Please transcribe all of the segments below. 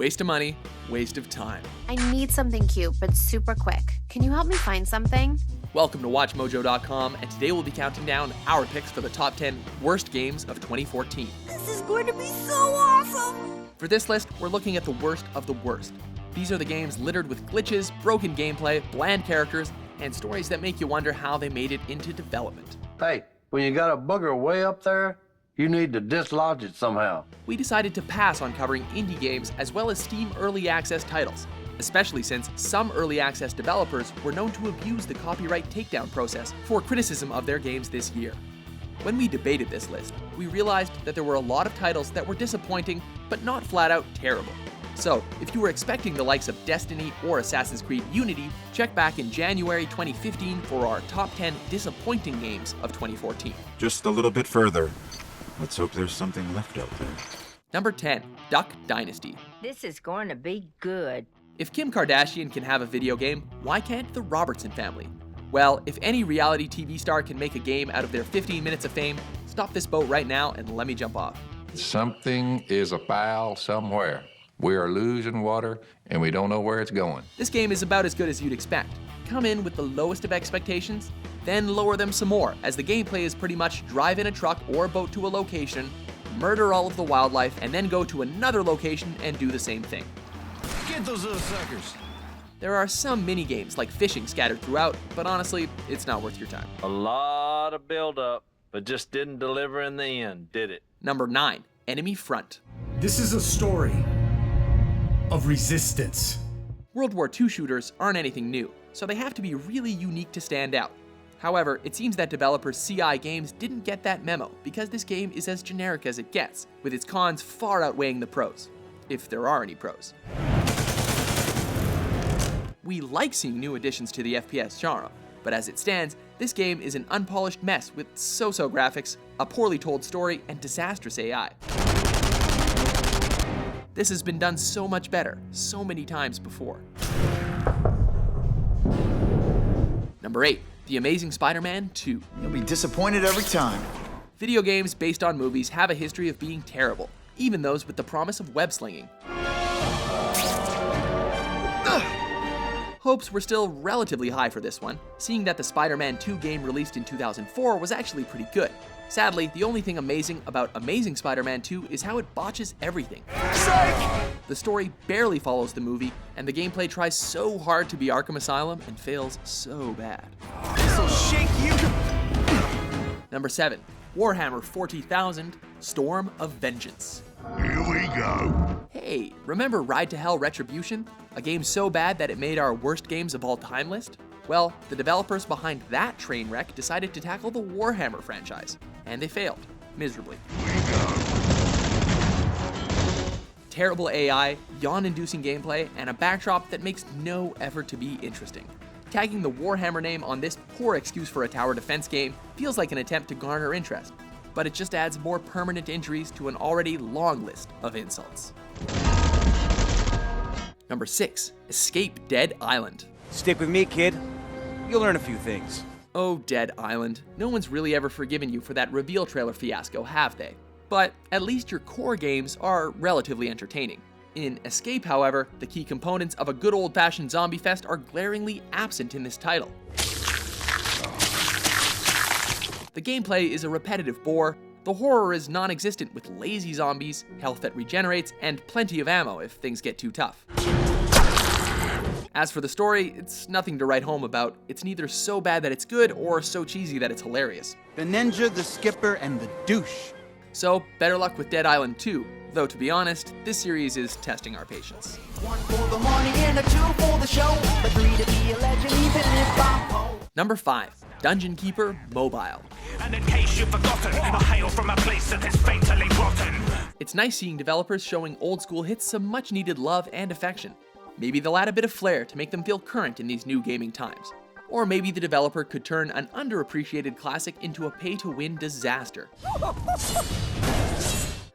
Waste of money, waste of time. I need something cute, but super quick. Can you help me find something? Welcome to WatchMojo.com, and today we'll be counting down our picks for the top 10 worst games of 2014. This is going to be so awesome! For this list, we're looking at the worst of the worst. These are the games littered with glitches, broken gameplay, bland characters, and stories that make you wonder how they made it into development. Hey, when you got a booger way up there, you need to dislodge it somehow. We decided to pass on covering indie games as well as Steam Early Access titles, especially since some early access developers were known to abuse the copyright takedown process for criticism of their games this year. When we debated this list, we realized that there were a lot of titles that were disappointing, but not flat out terrible. So, if you were expecting the likes of Destiny or Assassin's Creed Unity, check back in January 2015 for our top 10 disappointing games of 2014. Just a little bit further. Let's hope there's something left out there. Number 10, Duck Dynasty. This is going to be good. If Kim Kardashian can have a video game, why can't the Robertson family? Well, if any reality TV star can make a game out of their 15 minutes of fame, stop this boat right now and let me jump off. Something is afoul somewhere. We are losing water, and we don't know where it's going. This game is about as good as you'd expect. Come in with the lowest of expectations, then lower them some more, as the gameplay is pretty much drive in a truck or boat to a location, murder all of the wildlife, and then go to another location and do the same thing. Get those little suckers. There are some mini-games like fishing scattered throughout, but honestly, it's not worth your time. A lot of build-up, but just didn't deliver in the end, did it? Number 9, Enemy Front. This is a story of resistance. World War II shooters aren't anything new, so they have to be really unique to stand out. However, it seems that developer CI Games didn't get that memo because this game is as generic as it gets, with its cons far outweighing the pros, if there are any pros. We like seeing new additions to the FPS genre, but as it stands, this game is an unpolished mess with so-so graphics, a poorly told story, and disastrous AI. This has been done so much better, so many times before. Number 8, The Amazing Spider-Man 2. You'll be disappointed every time. Video games based on movies have a history of being terrible, even those with the promise of web-slinging. Hopes were still relatively high for this one, seeing that the Spider-Man 2 game released in 2004 was actually pretty good. Sadly, the only thing amazing about Amazing Spider-Man 2 is how it botches everything. Psych! The story barely follows the movie, and the gameplay tries so hard to be Arkham Asylum and fails so bad. This'll shake you. Number 7, Warhammer 40,000, Storm of Vengeance. Here we go. Hey, remember Ride to Hell Retribution? A game so bad that it made our worst games of all time list? Well, the developers behind that train wreck decided to tackle the Warhammer franchise, and they failed, miserably. Terrible AI, yawn-inducing gameplay, and a backdrop that makes no effort to be interesting. Tagging the Warhammer name on this poor excuse for a tower defense game feels like an attempt to garner interest, but it just adds more permanent injuries to an already long list of insults. Number 6, Escape Dead Island. Stick with me, kid. You'll learn a few things. Oh, Dead Island. No one's really ever forgiven you for that reveal trailer fiasco, have they? But at least your core games are relatively entertaining. In Escape, however, the key components of a good old-fashioned zombie fest are glaringly absent in this title. The gameplay is a repetitive bore, the horror is non-existent with lazy zombies, health that regenerates, and plenty of ammo if things get too tough. As for the story, it's nothing to write home about. It's neither so bad that it's good or so cheesy that it's hilarious. The ninja, the skipper, and the douche. So, better luck with Dead Island 2, though to be honest, this series is testing our patience. 1 for the money and a 2 for the show, but 3 to be a legend even if I'm poor. Number 5, Dungeon Keeper Mobile. And in case you've forgotten, I hail from a place that is fatally rotten. It's nice seeing developers showing old school hits some much needed love and affection. Maybe they'll add a bit of flair to make them feel current in these new gaming times. Or maybe the developer could turn an underappreciated classic into a pay-to-win disaster.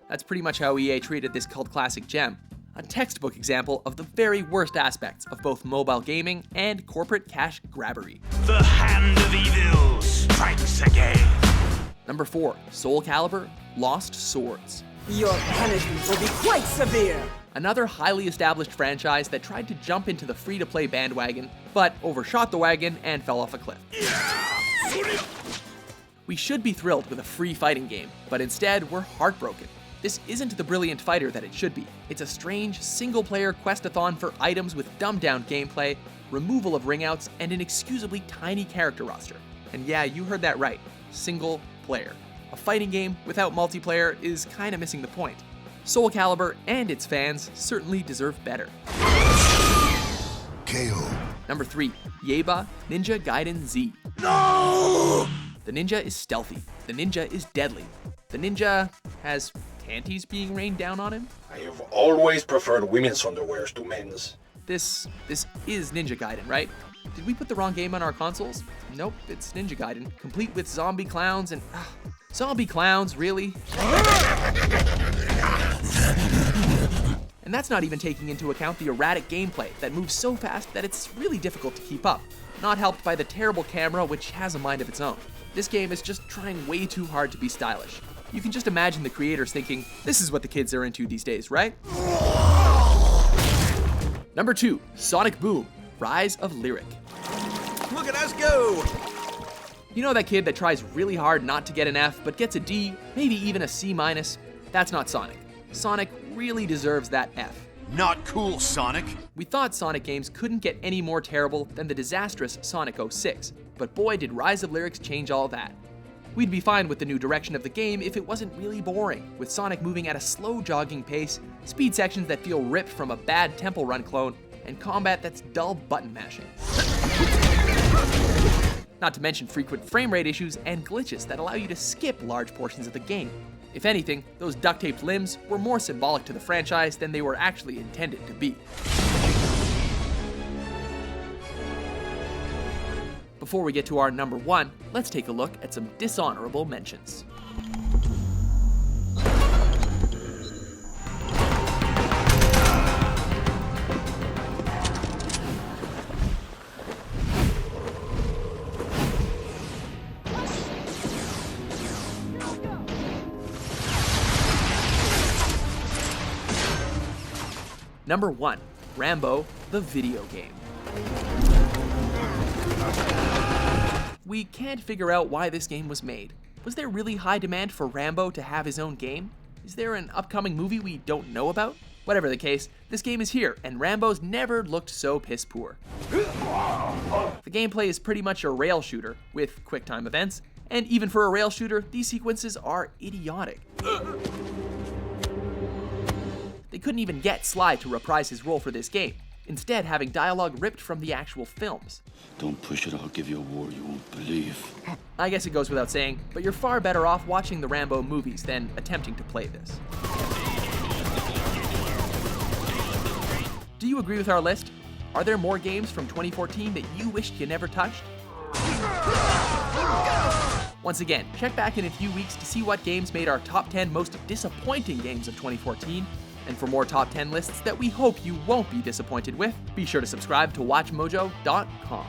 That's pretty much how EA treated this cult classic gem. A textbook example of the very worst aspects of both mobile gaming and corporate cash grabbery. The hand of evil strikes again. Number 4, Soul Calibur Lost Swords. Your punishment will be quite severe. another highly established franchise that tried to jump into the free-to-play bandwagon, but overshot the wagon and fell off a cliff. We should be thrilled with a free fighting game, but instead we're heartbroken. This isn't the brilliant fighter that it should be. It's a strange, single-player quest-a-thon for items with dumbed-down gameplay, removal of ringouts, and an excusably tiny character roster. And yeah, you heard that right, single player. A fighting game without multiplayer is kinda missing the point. Soul Calibur and its fans certainly deserve better. KO. Number 3, Yaiba Ninja Gaiden Z. No! The ninja is stealthy. The ninja is deadly. The ninja has panties being rained down on him. I have always preferred women's underwears to men's. This is Ninja Gaiden, right? Did we put the wrong game on our consoles? Nope, it's Ninja Gaiden, complete with zombie clowns and... zombie clowns, really? And that's not even taking into account the erratic gameplay that moves so fast that it's really difficult to keep up, not helped by the terrible camera which has a mind of its own. This game is just trying way too hard to be stylish. You can just imagine the creators thinking, this is what the kids are into these days, right? Number 2, Sonic Boom, Rise of Lyric. Look at us go! You know that kid that tries really hard not to get an F, but gets a D, maybe even a C-? That's not Sonic. Sonic really deserves that F. Not cool, Sonic. We thought Sonic games couldn't get any more terrible than the disastrous Sonic 06, but boy did Rise of Lyrics change all that. We'd be fine with the new direction of the game if it wasn't really boring, with Sonic moving at a slow jogging pace, speed sections that feel ripped from a bad Temple Run clone, and combat that's dull button mashing. Not to mention frequent frame rate issues and glitches that allow you to skip large portions of the game. If anything, those duct-taped limbs were more symbolic to the franchise than they were actually intended to be. Before we get to our number 1, let's take a look at some dishonorable mentions. Number 1, Rambo, the video game. We can't figure out why this game was made. Was there really high demand for Rambo to have his own game? Is there an upcoming movie we don't know about? Whatever the case, this game is here, and Rambo's never looked so piss poor. The gameplay is pretty much a rail shooter, with quick time events, and even for a rail shooter, these sequences are idiotic. They couldn't even get Sly to reprise his role for this game, instead having dialogue ripped from the actual films. Don't push it, I'll give you a war you won't believe. I guess it goes without saying, but you're far better off watching the Rambo movies than attempting to play this. Do you agree with our list? Are there more games from 2014 that you wished you never touched? Once again, check back in a few weeks to see what games made our top 10 most disappointing games of 2014. And for more top 10 lists that we hope you won't be disappointed with, be sure to subscribe to WatchMojo.com.